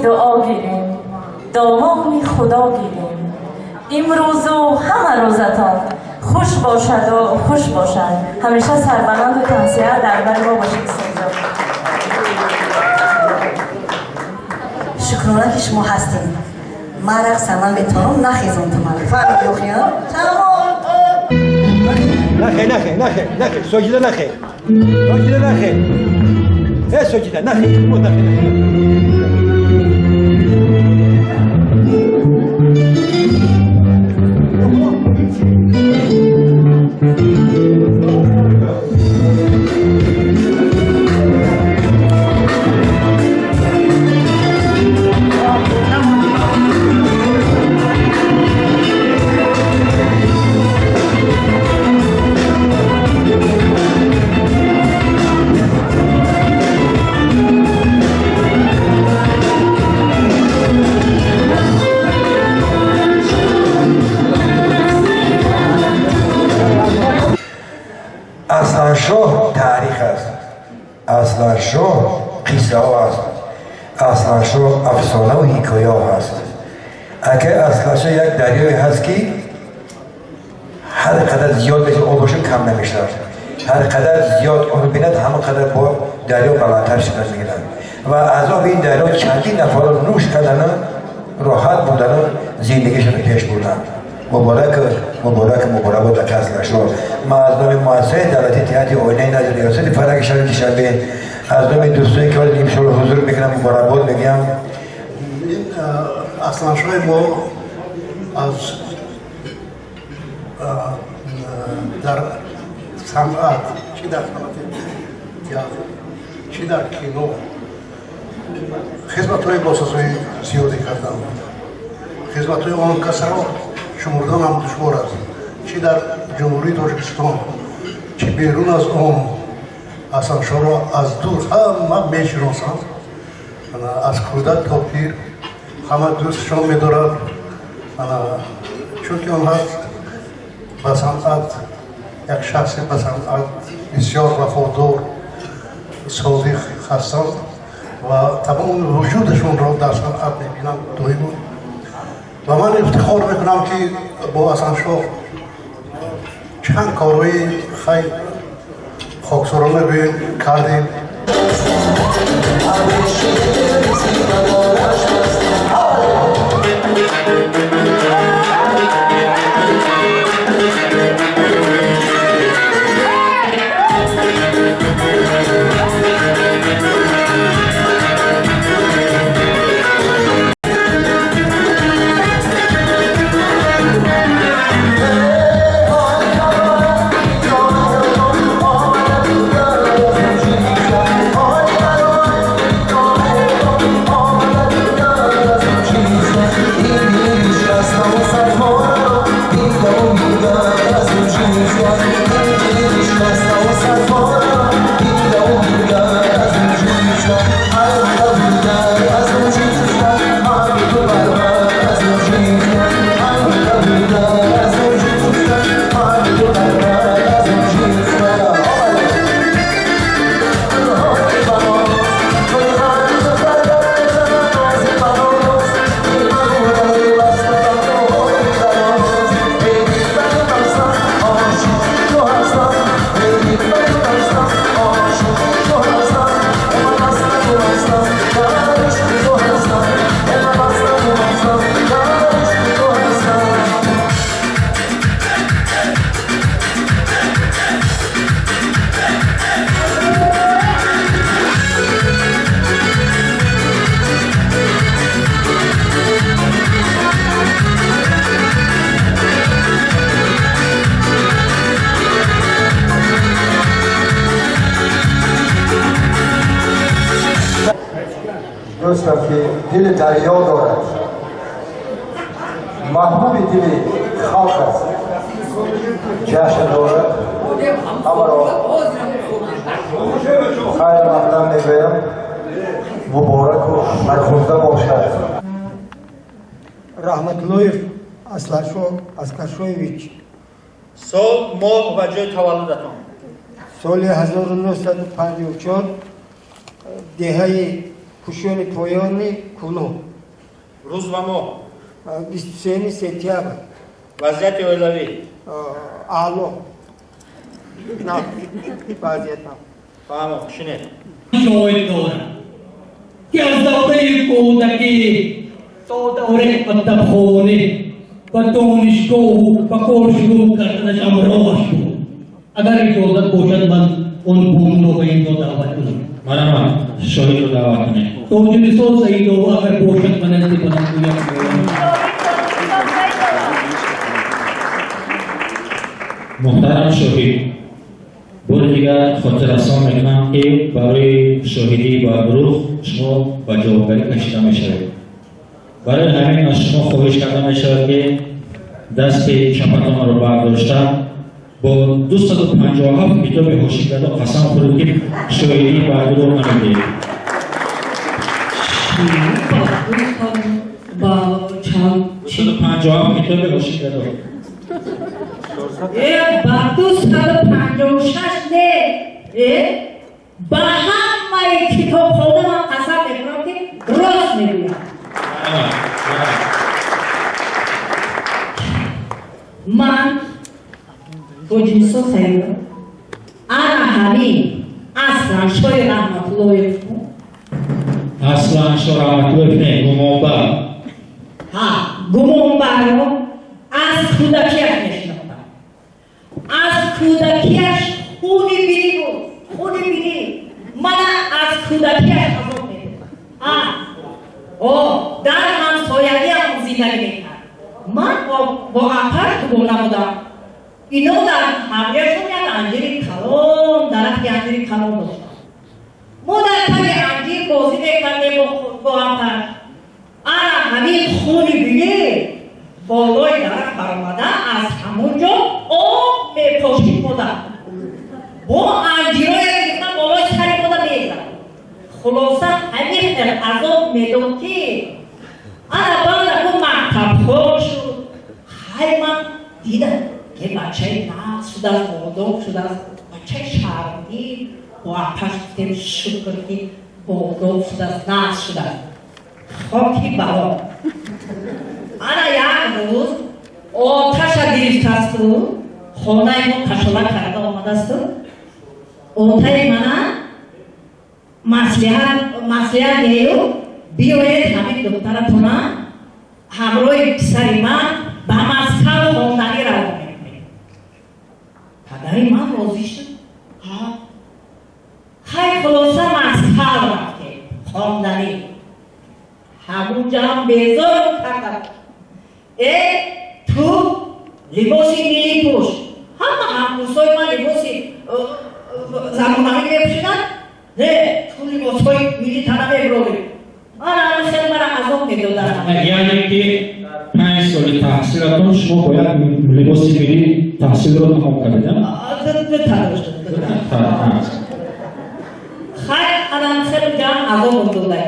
دعا گیریم دامان خدا گیریم امروز و همه روزتان خوش باشد و خوش باشد همیشه سربلند و تنسیه در بر ما باشید سنجا شکرانه که شما هستیم من رقصم من میتونم نخیزم تو من فهمید یوخیان نخیر سجده نخیر سجده نخیر اصلانشاه تاریخ است اصلانشاه قصه ها است اصلانشاه افسانه و حکایه ها است اگر اصلانشاه یک دریای هست که هر قدر زیاد بشه آبش کم نمیشه هر قدر زیاد آن بیند همه قدر با دریا بلندتر شدن میگیرن و از آب این دریا چندین نفر نوش کردن راحت بودن زندگیشون پیش بردن مبارک بود در اصلانشاه ما از نام مؤسسه دولتی اتحاد آینه نظر ریاست فرهنگ شهر دوشنبه از نام دوستانی که امشب حضور میکنم مبارک باد میگم این اصلانشاه ما از در صنعت چی در صنعت تئاتر چی در کینو خدمت‌های باسازی زیادی کردم خدمت‌های آن کسرها شمردن هم دشوار است چی در جمهوری تاجیکستان چی بیرون از آن اصلانشاه را از دور همه میشناسند از کودک تا پیر همه دوستشان می‌دارند چون که آنها به صنعت یک شخص به صنعت بسیار وفادار صادق هستند و تمام وجودشون را در صنعت می‌بینم دائما و من افتخار میکنم که با اصلانشاه چند کارهای خیلی خاکسارانه کردیم دوستم که دل دریا دارد محبوب دل خلق است جشن دارد همه را خیر مقدم میگویم مبارک و برخورده باشد رحمتالله اسلاشویچ سال ماه و جای تولدتان سال 1954 دهه پوشیون پایانی کنو روز و ماه 23 سپتامبر وضعیت اولوی آلو نه وضعیت نه فهمم شنید شاید دارم که از دوره کودکی تا دوره کتابخانه و دانشگاه و کار شروع کردنشم راه شد. اگر اجازت باشد من اون بوم رو به اینجا دعوت کنم. مرحبا شاهد رو دعوت کنید. تو جلسه سعید و اگر باشد من نزدیک کنم گویم. محترم شاهد، بار دیگر خاطر رسان میکنم که برای شاهدی و گروه شما با جوابگاری کشیده میشوید. برای همین از شما خواهش کرده میشود که دست چپتان رو برداشته با 257 کتاب حاشیه کرده قسم خورید که شاهدی و گروه نمیدهید. با چند 257 کتاب حاشیه کرده. با 256 نه با همه کتاب خودم قسم میکنم که راست میگویم. من توجیسو سیدم انا همین اصلا شوی رحمت الله اصلا شوی رحمت الله نه گمانبر ها گمانبر رو از کودکیش نشناختم از کودکیش خونی بینی بود خونی بینی من از کودکیش ازم میدم در همسایگی هم زندگی میکرد من با اپر تو نبودم اینو در حقیقتون یک انجیر کلام درختی انجیر کلام داشتم ما در تای انجیر بازی میکردیم با اپر همین خونی بینه بالای درخت برآمده از همونجا آب میپاشید بودم با انجیرهای گرفتم بالای سری بودم میگردم خلاصه همین عذاب میدم که بعد اون مکتب ها شد خیلی من دیدم که بچه نقص شده است بادام شده است بچه شهردی با اپش گفتیم شکر که بادام شده است نقص شده است خاکی برام یک روز آتش گرفته است خانه ما کشاله کرده آمده است آتای من مسئله نیو بیاید همین دخترتون همراه پسر من به مسکن خواندنی روان میکنیم پدر من راضی شد خیلی خلاصه مسکن رفتیم خواندنی همونجا هم بیزار کردم تو لباسی میلی پوش همونسای من لباسی زمانهایی میپوشیدن نه تو لباسهای میلی تنه میبرودیم خیلی من از اون میدودن یعنی که 5 سال تحصیلاتون شما باید لباسی میلی تحصیل رو تمام کردن؟ خیلی آدم خیلی جان از اون میدودن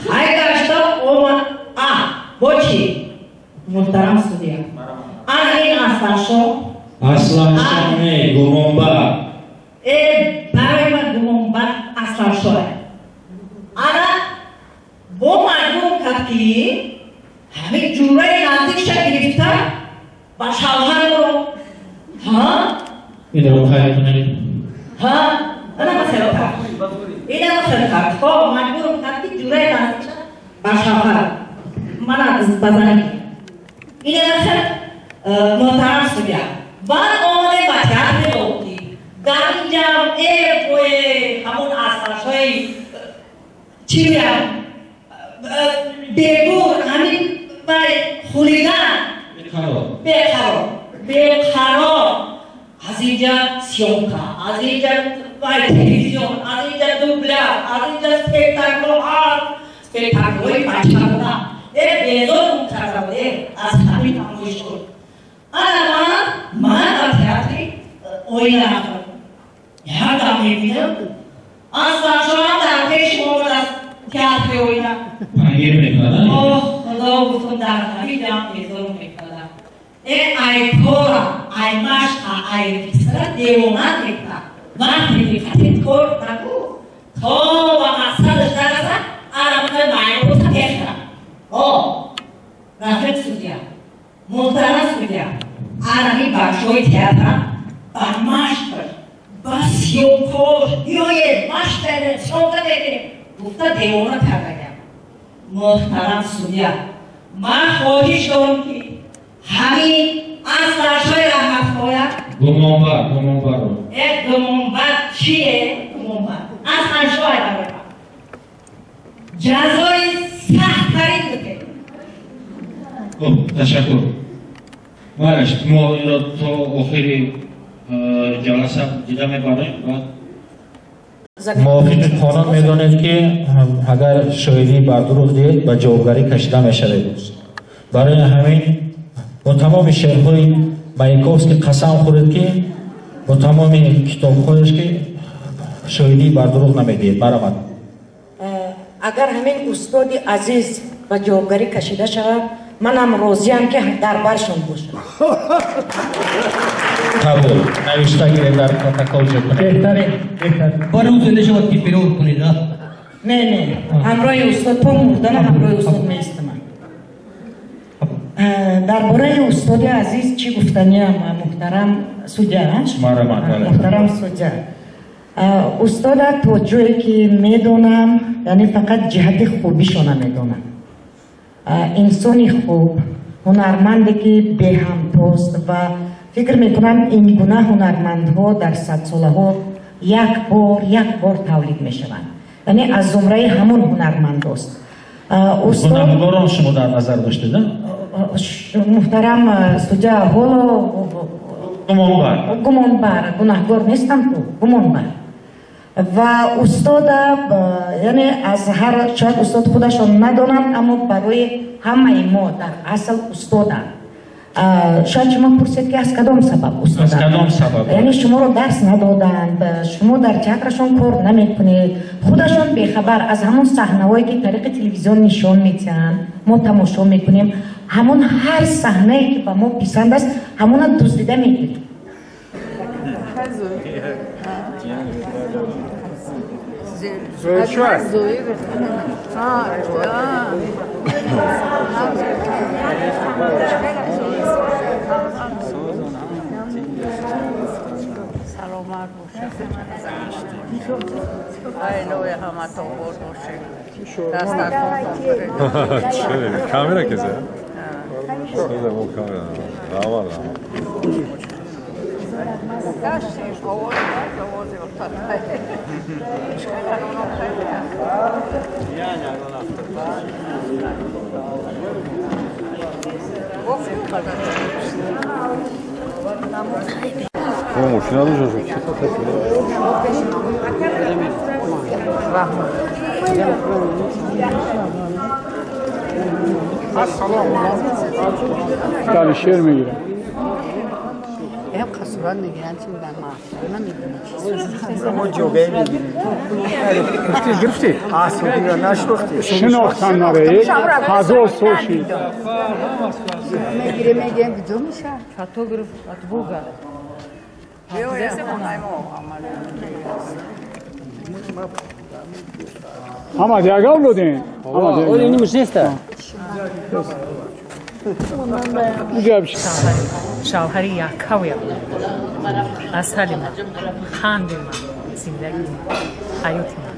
خیلی گشتم اومد با چی؟ محترم سودیا این اصلا شو نه گمانبر برای من گمانبر اصلا شوه با مردم کرد که همین جوره نزدیک شد گرفته با شوهر رو این رو خیلی کنید اینه مثل کرد مردم کرد که جوره نزدیک شد با شوهر من از بزنی اینه مثل محترم سودیا بعد آمده بچه بودی در اینجا همون اصلاش چی بیم بگور همین خولیدن بقرار از اینجا سیونکا از اینجا تلویزیون از اینجا دوبلر از اینجا سپکتاکل های بچه بودن بیزار اون کرده بوده از همین همون شد من در تیاتری اوی نرفتم یادم میبینم از بچه هم در پیش مورد از تیاتری اوی نرفتم پنگیر میکنن؟ خدا گفتم در همین جام بیزار میکنم ای کورم ای مشقا ای پیسره دیوانه میکنم وقتی میکنید کور نگو تا و مقصدش درسته برای معلومات بخرم رفیق سودیا محترم سودیا عربی بخشوی تیاتر بر مشت بس یو پور یوی مشت داره سوزه داره گفته دیوانه تردگم محترم سودیا من خواهش دارم که همین از فرشای رحمت باید گمانبر گمانبر چیه؟ گمانبر از فرشای رحمت جزای سخت ترین بوده تشکر مارش ما این را تا آخری جلسه دیده میبریم موافق قانون میدانید که اگر شاهدی بر دروغ دید به جوابگری کشیده میشود. برای همین با تمام شعرهای مایکوفسکی قسم خورد که با تمام کتابهایش که شاهدی بر دروغ نمیدید. برآمد. اگر همین استاد عزیز به جوابگری کشیده شود منم راضیم که در برشون باشم. قبول. نوشته گیرید در پروتکل جو کنید. بهتره بارم زنده شود که پیرو کنید. نه همراه استاد تو مردن همراه استاد میستم. درباره استاد عزیز چی گفتنیم محترم سودیا؟ محترم سودیا استاد تو جایی که میدونم یعنی فقط جهت خوبیشون میدونم. انسانی خوب هنرمندی که به همتاست و فکر میکنم این گونه هنرمندها در 100 ساله ها یک بار تولید میشوند. یعنی از زمره همون هنرمند است. گناهگاران شما در نظر داشتید؟ محترم سودیا حالا گمانبر گناهگار نیستم تو گمانبر و استاد یعنی از هر شاید استاد خودشون ندانم اما برای همه ما در اصل استاد شاید شما پرسید که از کدام سبب استاد؟ از کدام سبب؟ یعنی شما رو درس ندادند، شما در تئاترشون کار نمیکنید، خودشون بیخبر از همون صحنه‌هایی که طریق تلویزیون نشون میدن ما تماشا میکنیم، همون هر صحنه‌ای که به ما پسند است همون دزدیده میگیریم. Kamera kese. Şurada bu kamera. Var. Como final do jogo. تالی شیر میگیرم هم خسران میگیرن چی میگن ما جوگه میگیریم گرفتی؟ آسودی یا نشناختی؟ شناختن نره هزار سوشی میگیم کجا میشه؟ فوتوگراف اتبوگا همه دیگر بودین این نیسته شوهری یکاویم از حال من خاندیم زندگی حیاتی من